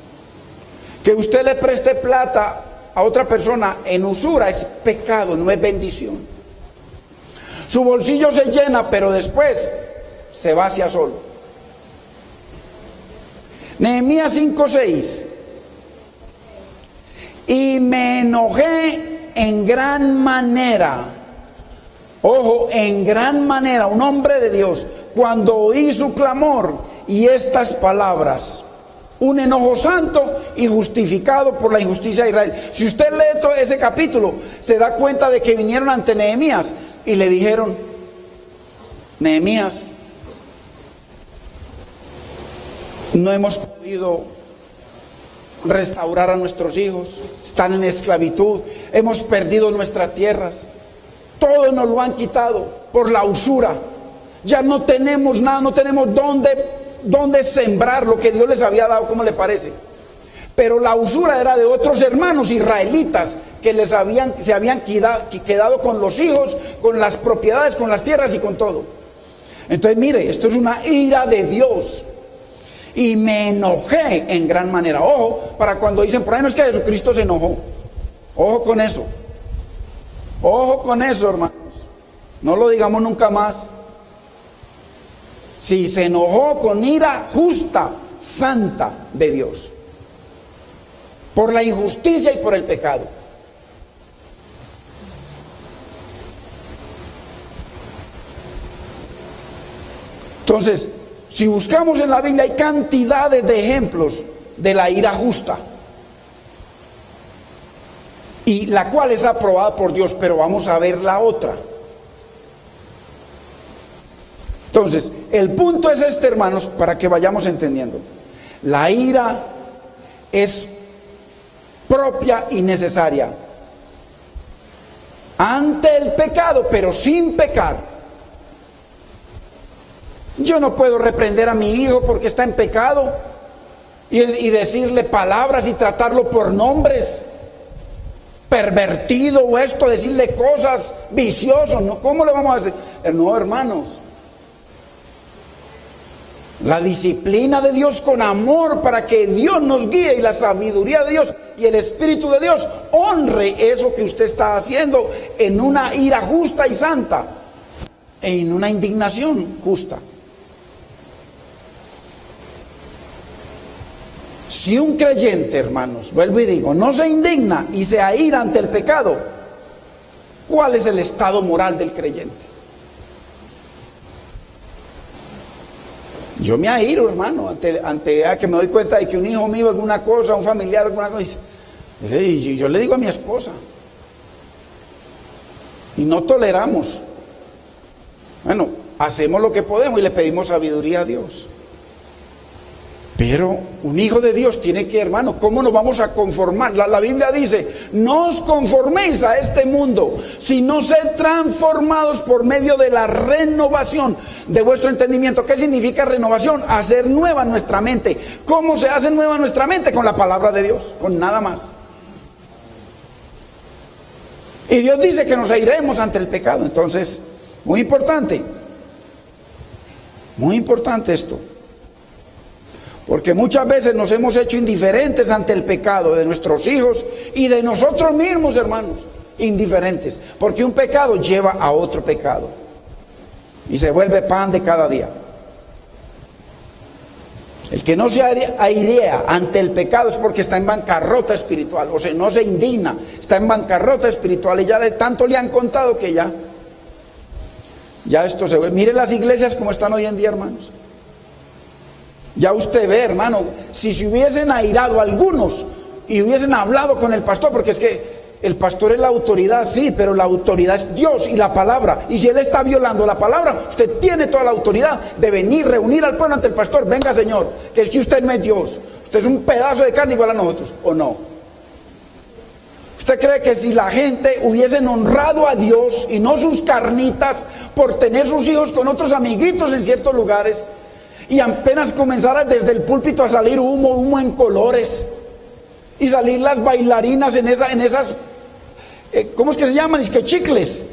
Que usted le preste plata a otra persona en usura es pecado, no es bendición. Su bolsillo se llena, pero después se vacía solo. Nehemías 5:6. Y me enojé en gran manera. Ojo, en gran manera, un hombre de Dios, cuando oí su clamor y estas palabras. Un enojo santo y justificado por la injusticia de Israel. Si usted lee todo ese capítulo, se da cuenta de que vinieron ante Nehemías y le dijeron: Nehemías, no hemos podido restaurar a nuestros hijos, están en esclavitud, hemos perdido nuestras tierras, todo nos lo han quitado por la usura, ya no tenemos nada, no tenemos dónde sembrar lo que Dios les había dado. ¿Cómo le parece? Pero la usura era de otros hermanos israelitas que se habían quedado con los hijos, con las propiedades, con las tierras y con todo. Entonces mire, esto es una ira de Dios. y me enojé en gran manera. Ojo, para cuando dicen por ahí no es que Jesucristo se enojó. Ojo con eso. Ojo con eso, hermanos. No lo digamos nunca más. Si se enojó con ira justa, santa de Dios, por la injusticia y por el pecado. Entonces, si buscamos en la Biblia hay cantidades de ejemplos de la ira justa, y la cual es aprobada por Dios, pero vamos a ver la otra. Entonces, el punto es este, hermanos, para que vayamos entendiendo. La ira es propia y necesaria ante el pecado, pero sin pecar. Yo no puedo reprender a mi hijo porque está en pecado y decirle palabras y tratarlo por nombres. Pervertido o esto, decirle cosas viciosos, ¿no? ¿Cómo le vamos a decir? No, hermanos. La disciplina de Dios con amor para que Dios nos guíe y la sabiduría de Dios y el Espíritu de Dios honre eso que usted está haciendo en una ira justa y santa, en una indignación justa. Si un creyente, hermanos, vuelvo y digo, no se indigna y se aira ante el pecado, ¿cuál es el estado moral del creyente? Yo me airo, hermano, ante que me doy cuenta de que un hijo mío alguna cosa, un familiar alguna cosa, y yo le digo a mi esposa, y no toleramos. Bueno, hacemos lo que podemos y le pedimos sabiduría a Dios. Pero un hijo de Dios tiene que, hermano, ¿cómo nos vamos a conformar? La Biblia dice, no os conforméis a este mundo, sino sed transformados por medio de la renovación de vuestro entendimiento. ¿Qué significa renovación? Hacer nueva nuestra mente. ¿Cómo se hace nueva nuestra mente? Con la palabra de Dios, con nada más. Y Dios dice que nos airemos ante el pecado. Entonces, muy importante esto. Porque muchas veces nos hemos hecho indiferentes ante el pecado de nuestros hijos y de nosotros mismos, hermanos. Indiferentes. Porque un pecado lleva a otro pecado. Y se vuelve pan de cada día. El que no se airea ante el pecado es porque está en bancarrota espiritual. O sea, no se indigna. Está en bancarrota espiritual. Y ya de tanto le han contado que ya esto se ve. Mire las iglesias como están hoy en día, hermanos. Ya usted ve, hermano, si se hubiesen airado algunos y hubiesen hablado con el pastor, porque es que el pastor es la autoridad, sí, pero la autoridad es Dios y la palabra. Y si él está violando la palabra, usted tiene toda la autoridad de venir, reunir al pueblo ante el pastor. Venga, Señor, que es que usted no es Dios. Usted es un pedazo de carne igual a nosotros, ¿o no? ¿Usted cree que si la gente hubiesen honrado a Dios y no sus carnitas por tener sus hijos con otros amiguitos en ciertos lugares, y apenas comenzara desde el púlpito a salir humo en colores, y salir las bailarinas en esas, ¿cómo es que se llaman? Es que chicles,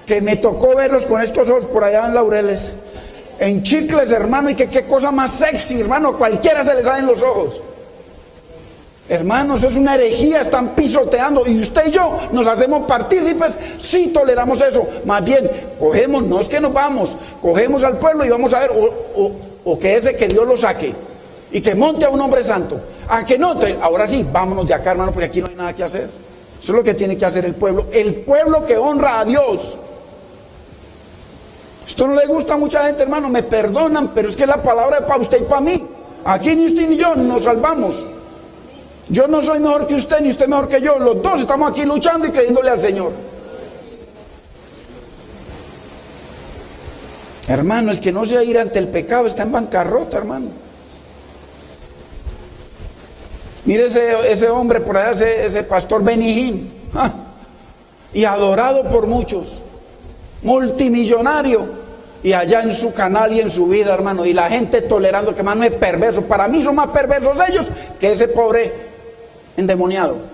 que me tocó verlos con estos ojos por allá en Laureles, en chicles, hermano, y que qué cosa más sexy, hermano, cualquiera se les salen los ojos. Hermanos, eso es una herejía, están pisoteando, y usted y yo nos hacemos partícipes, sí toleramos eso. Más bien, cogemos, no es que nos vamos, cogemos al pueblo y vamos a ver, o que Dios lo saque, y que monte a un hombre santo. A que no, ahora sí, vámonos de acá, hermano, porque aquí no hay nada que hacer. Eso es lo que tiene que hacer el pueblo que honra a Dios. Esto no le gusta a mucha gente, hermano, me perdonan, pero es que la palabra es para usted y para mí. Aquí ni usted ni yo nos salvamos. Yo no soy mejor que usted, ni usted mejor que yo. Los dos estamos aquí luchando y creyéndole al Señor. Hermano, el que no se aira ante el pecado está en bancarrota, hermano. Mire ese hombre por allá, ese pastor Benijín, y adorado por muchos, multimillonario, y allá en su canal y en su vida, hermano, y la gente tolerando, que hermano es perverso. Para mí son más perversos ellos que ese pobre endemoniado.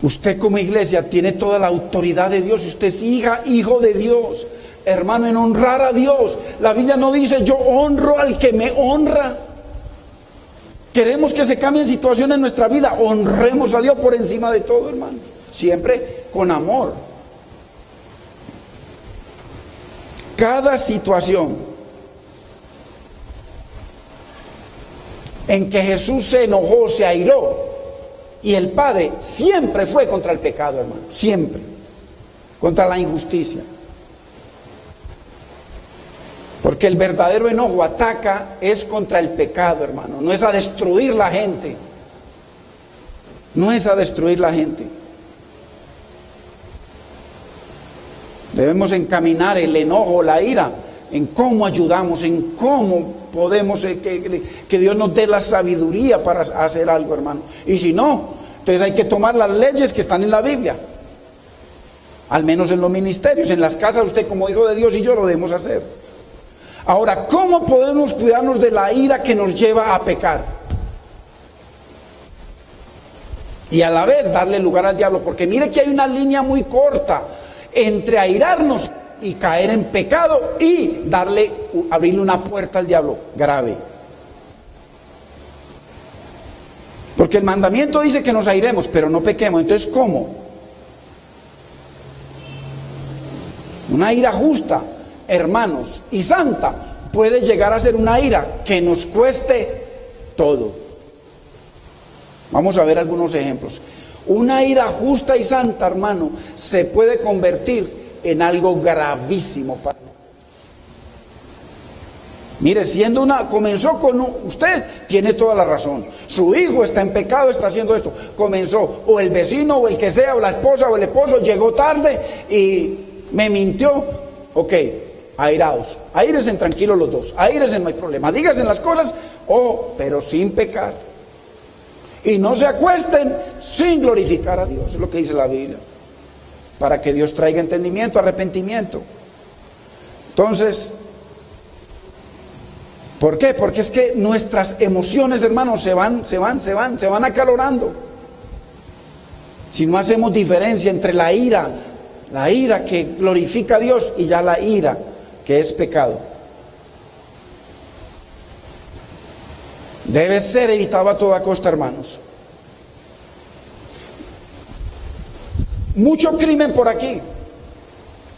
Usted como iglesia tiene toda la autoridad de Dios. Usted es hija, hijo de Dios. Hermano, en honrar a Dios. La Biblia no dice yo honro al que me honra. Queremos que se cambien situaciones en nuestra vida. Honremos a Dios por encima de todo, hermano. Siempre con amor. Cada situación en que Jesús se enojó, se airó, y el Padre siempre fue contra el pecado, hermano. Siempre. Contra la injusticia. Porque el verdadero enojo ataca es contra el pecado, hermano. No es a destruir la gente. No es a destruir la gente. Debemos encaminar el enojo, la ira, en cómo ayudamos, en cómo podemos, que Dios nos dé la sabiduría para hacer algo, hermano. Y si no, entonces hay que tomar las leyes que están en la Biblia. Al menos en los ministerios, en las casas, usted como hijo de Dios y yo lo debemos hacer. Ahora, ¿cómo podemos cuidarnos de la ira que nos lleva a pecar? Y a la vez darle lugar al diablo, porque mire que hay una línea muy corta entre airarnos y caer en pecado y abrirle una puerta al diablo grave. Porque el mandamiento dice que nos airemos, pero no pequemos. Entonces, ¿cómo? Una ira justa, hermanos, y santa puede llegar a ser una ira que nos cueste todo. Vamos a ver algunos ejemplos. Una ira justa y santa, hermano, se puede convertir en algo gravísimo para nosotros. Mire, comenzó con usted tiene toda la razón. Su hijo está en pecado, está haciendo esto. Comenzó, o el vecino, o el que sea, o la esposa, o el esposo, llegó tarde y me mintió. Ok, airados. Aíresen tranquilos los dos. Aíresen, no hay problema. Díganse las cosas, pero sin pecar. Y no se acuesten sin glorificar a Dios. Es lo que dice la Biblia. Para que Dios traiga entendimiento, arrepentimiento. Entonces, ¿por qué? Porque es que nuestras emociones, hermanos, se van acalorando. Si no hacemos diferencia entre la ira que glorifica a Dios y ya la ira que es pecado. Debe ser evitado a toda costa, hermanos. Mucho crimen por aquí,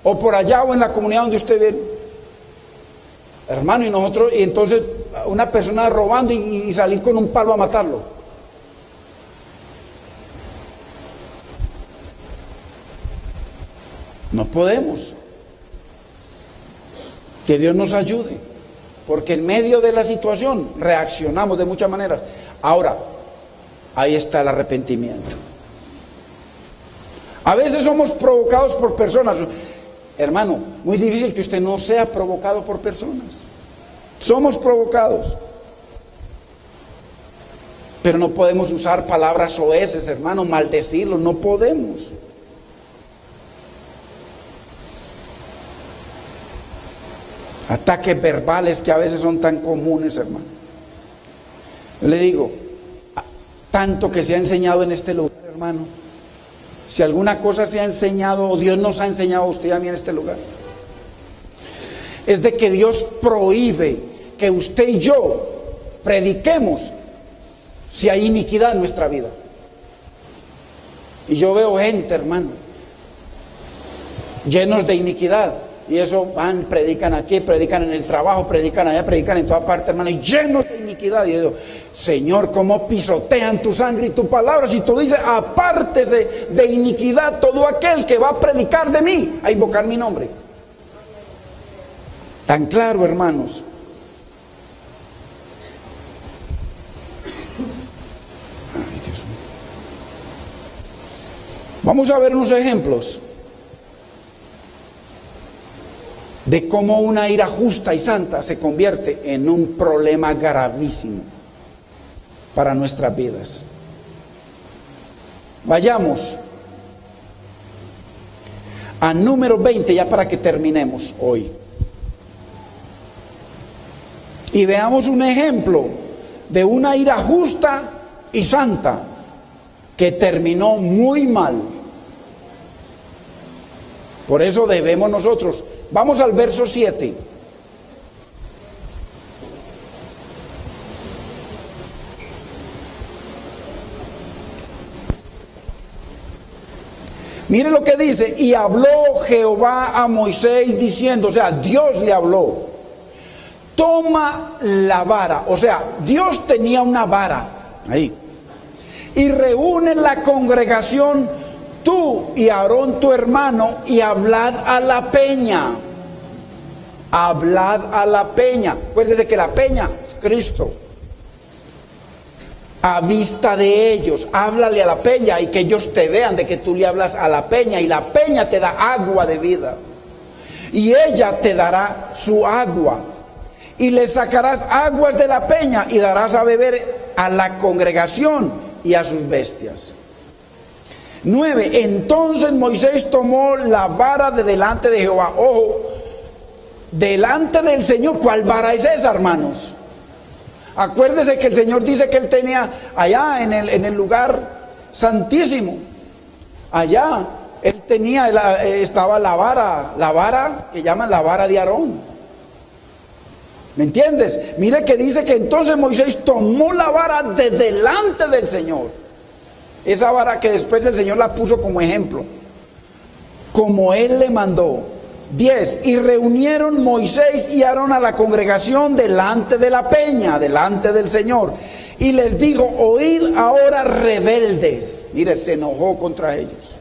o por allá, o en la comunidad donde usted vive, hermano, y entonces una persona robando y salir con un palo a matarlo. No podemos. Que Dios nos ayude, porque en medio de la situación reaccionamos de muchas maneras. Ahora, ahí está el arrepentimiento. A veces somos provocados por personas. Hermano, muy difícil que usted no sea provocado por personas. Somos provocados. Pero no podemos usar palabras soeces, hermano, maldecirlos, no podemos. Ataques verbales que a veces son tan comunes, hermano. Yo le digo, tanto que se ha enseñado en este lugar, hermano. Si alguna cosa se ha enseñado, o Dios nos ha enseñado a usted y a mí en este lugar, es de que Dios prohíbe que usted y yo prediquemos si hay iniquidad en nuestra vida. Y yo veo gente, hermano, llenos de iniquidad. Y eso van, predican aquí, predican en el trabajo, predican allá, predican en toda parte, hermano, y llenos de iniquidad. Y yo digo, Señor, ¿cómo pisotean tu sangre y tu palabra? Si tú dices, apártese de iniquidad todo aquel que va a predicar de mí, a invocar mi nombre. Tan claro, hermanos. Ay, Dios mío. Vamos a ver unos ejemplos de cómo una ira justa y santa se convierte en un problema gravísimo para nuestras vidas. Vayamos a número 20, ya para que terminemos hoy. Y veamos un ejemplo de una ira justa y santa. que terminó muy mal. Por eso debemos nosotros. Vamos al verso 7. Mire lo que dice: y habló Jehová a Moisés diciendo, o sea, Dios le habló, toma la vara, o sea, Dios tenía una vara ahí, y reúne la congregación, tú y Aarón tu hermano, y hablad a la peña. Hablad a la peña. Acuérdese que la peña es Cristo. A vista de ellos, háblale a la peña y que ellos te vean de que tú le hablas a la peña, y la peña te da agua de vida. Y ella te dará su agua. Y le sacarás aguas de la peña y darás a beber a la congregación y a sus bestias. 9. Entonces Moisés tomó la vara de delante de Jehová. Ojo, delante del Señor. ¿Cuál vara es esa, hermanos? Acuérdese que el Señor dice que Él tenía allá en el lugar santísimo. Allá Él tenía, estaba la vara que llaman la vara de Aarón. ¿Me entiendes? Mire que dice que entonces Moisés tomó la vara de delante del Señor. Esa vara que después el Señor la puso como ejemplo, como Él le mandó. 10. Y reunieron Moisés y Aarón a la congregación delante de la peña, delante del Señor. Y les dijo: oíd ahora, rebeldes. Mire, se enojó contra ellos.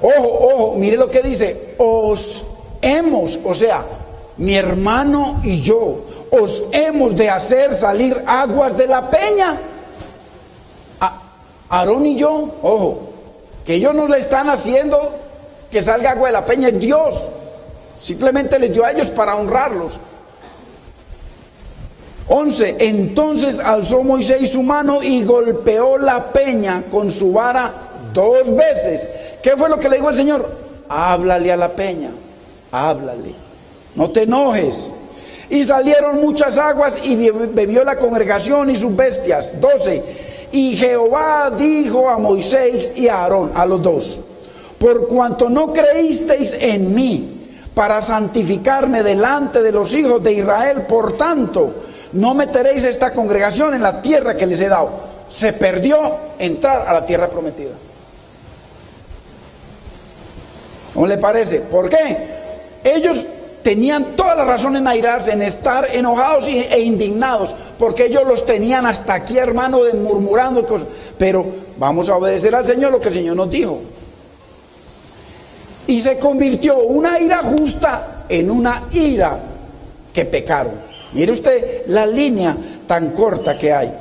Ojo, mire lo que dice: os hemos, o sea, mi hermano y yo, os hemos de hacer salir aguas de la peña. Aarón y yo, ojo, que ellos no le están haciendo que salga agua de la peña, es Dios. Simplemente les dio a ellos para honrarlos. 11. Entonces alzó Moisés su mano y golpeó la peña con su vara 2 veces. ¿Qué fue lo que le dijo el Señor? Háblale a la peña, háblale, no te enojes. Y salieron muchas aguas y bebió la congregación y sus bestias. 12. Y Jehová dijo a Moisés y a Aarón, a los dos: por cuanto no creísteis en mí para santificarme delante de los hijos de Israel, por tanto, no meteréis esta congregación en la tierra que les he dado. Se perdió entrar a la tierra prometida. ¿Cómo le parece? ¿Por qué? Ellos tenían toda la razón en airarse, en estar enojados e indignados, porque ellos los tenían hasta aquí, hermano, de murmurando cosas. Pero vamos a obedecer al Señor lo que el Señor nos dijo. Y se convirtió una ira justa en una ira que pecaron. Mire usted la línea tan corta que hay.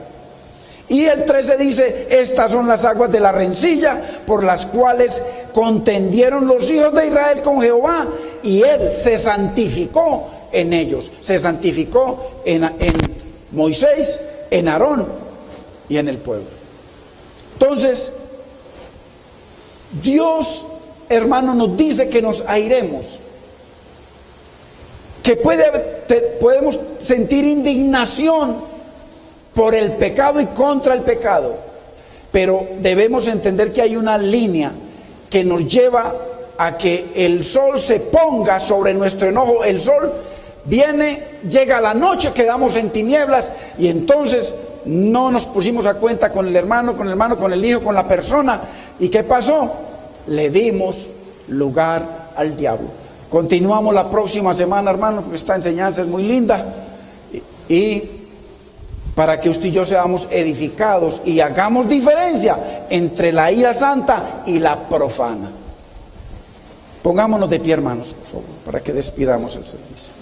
Y el 13 dice: estas son las aguas de la rencilla por las cuales contendieron los hijos de Israel con Jehová, y Él se santificó en ellos. Se santificó en Moisés, en Aarón y en el pueblo. Entonces, Dios, hermano, nos dice que nos airemos, que podemos sentir indignación por el pecado y contra el pecado, pero debemos entender que hay una línea que nos lleva a que el sol se ponga sobre nuestro enojo. El sol viene, llega la noche, quedamos en tinieblas, y entonces no nos pusimos a cuenta con el hermano, con el hijo, con la persona. ¿Y qué pasó? Le dimos lugar al diablo. Continuamos la próxima semana, hermano, porque esta enseñanza es muy linda, y para que usted y yo seamos edificados y hagamos diferencia entre la ira santa y la profana. Pongámonos de pie, hermanos, por favor, para que despidamos el servicio.